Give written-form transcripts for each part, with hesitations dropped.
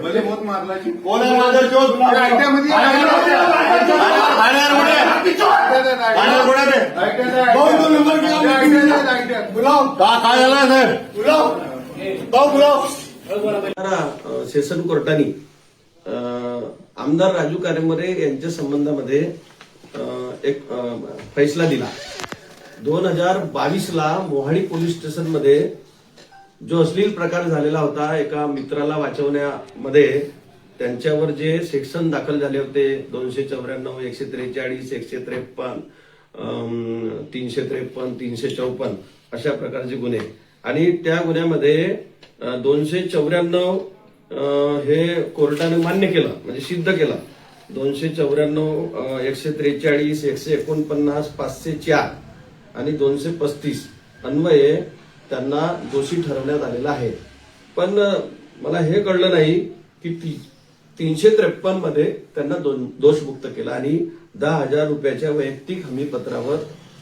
भले बहुत मारला की कोण आहे माझा चोर रायट्यामध्ये काय झालं साहेब? सेशन कोर्टाने आमदार राजू कारेमरे यांच्या संबंधामध्ये एक फैसला दिला. 2022 ला मोहाडी पोलीस स्टेशन मध्ये जो अश्लील प्रकार झालेला होता, एका मित्राला वाचवण्यामध्ये त्यांच्यावर जे सेक्शन दाखल झाले होते 294, 143, 153, 353, 354 अशा प्रकारचे गुन्हे. आणि त्या गुन्ह्यामध्ये 294 हे कोर्टाने मान्य केलं, म्हणजे सिद्ध केलं. 294, 143, 149, 504 आणि 235 अन्वये त्यांना दोषी ठरवण्यात आलेला आहे. पण मला हे कळलं नाही की 353 मध्ये त्यांना दोषमुक्त केलं आणि 10,000 रुपयाच्या वैयक्तिक हमीपत्रावर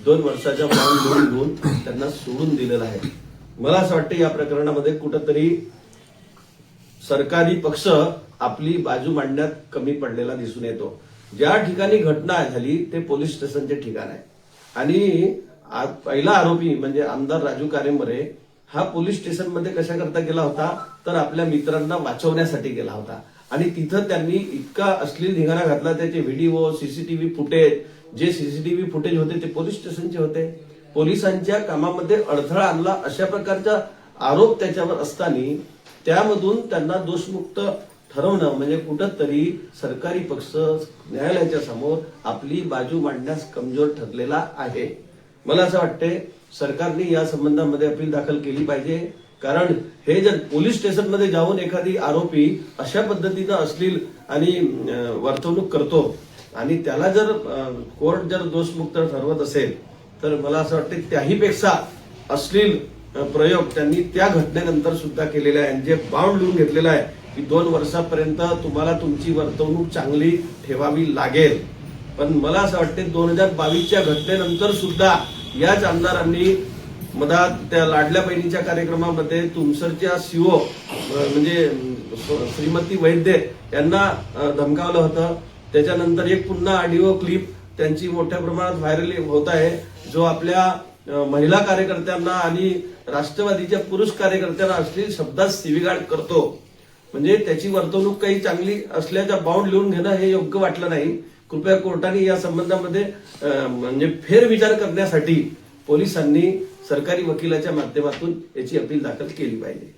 2 वर्षाच्या बॉन्ड घेऊन त्यांना सोडून दिलेलं आहे. मला असं वाटतं या प्रकरणामध्ये कुठंतरी सरकारी पक्ष आपली बाजू मांडण्यात कमी पडलेला दिसून येतो. ज्या ठिकाणी घटना झाली ते पोलीस स्टेशनचे ठिकाण आहे आणि पहिला आरोपी म्हणजे आमदार राजू कारेमरे हा पोलीस स्टेशनमध्ये कशाकरता गेला होता, तर आपल्या मित्रांना वाचवण्यासाठी गेला होता. आणि तिथं त्यांनी इतका अश्लील धिंगाणा घातला. त्याचे व्हिडिओ, सीसीटीव्ही फुटेज, जे सीसीटीव्ही फुटेज होते ते पोलीस स्टेशनचे होते. पोलिसांच्या कामामध्ये अडथळा आणला अशा प्रकारचा आरोप त्याच्यावर असताना त्यामधून त्यांना दोषमुक्त ठरवणं म्हणजे कुठंतरी सरकारी पक्ष न्यायालयाच्या समोर आपली बाजू मांडण्यास कमजोर ठरलेला आहे. मला असं वाटते सरकारने या संबंधामध्ये अपील दाखल केली पाहिजे. कारण हे जर पोलीस स्टेशनमध्ये जाऊन एखादी आरोपी अशा पद्धतीनं अश्लील आणि वर्तवणूक करतो आणि त्याला जर कोर्ट जर दोषमुक्त ठरवत असेल तर मला असं वाटतं त्याहीपेक्षा अश्लील प्रयोग त्यांनी त्या घटनेनंतर सुद्धा केलेला आहे. जे बाउंड लिहून घेतलेला आहे की 2 वर्षापर्यंत तुम्हाला तुमची वर्तवणूक चांगली ठेवावी लागेल. पण मला असं वाटतं 2022च्या घटनेनंतर सुद्धा याच आमदारांनी मधात त्या लाडल्या बहिणीच्या कार्यक्रमामध्ये तुमसरच्या सीओ म्हणजे श्रीमती वैद्य यांना धमकावलं होतं. त्याच्यानंतर एक पुन्हा ऑडिओ क्लिप त्यांची मोठ्या प्रमाणात व्हायरल होत आहे, जो आपल्या महिला कार्यकर्त्यांना आणि राष्ट्रवादीच्या पुरुष कार्यकर्त्यांना अश्लील शब्दात शिवीगाळ करतो. म्हणजे त्याची वर्तवणूक काही चांगली असल्याचा बाउंड लिहून घेणं हे योग्य वाटलं नाही. कृपया कोर्टाने या संबंधामध्ये म्हणजे फेरविचार करण्यासाठी पोलिसांनी सरकारी वकिलाच्या माध्यमातून याची अपील दाखल केली पाहिजे.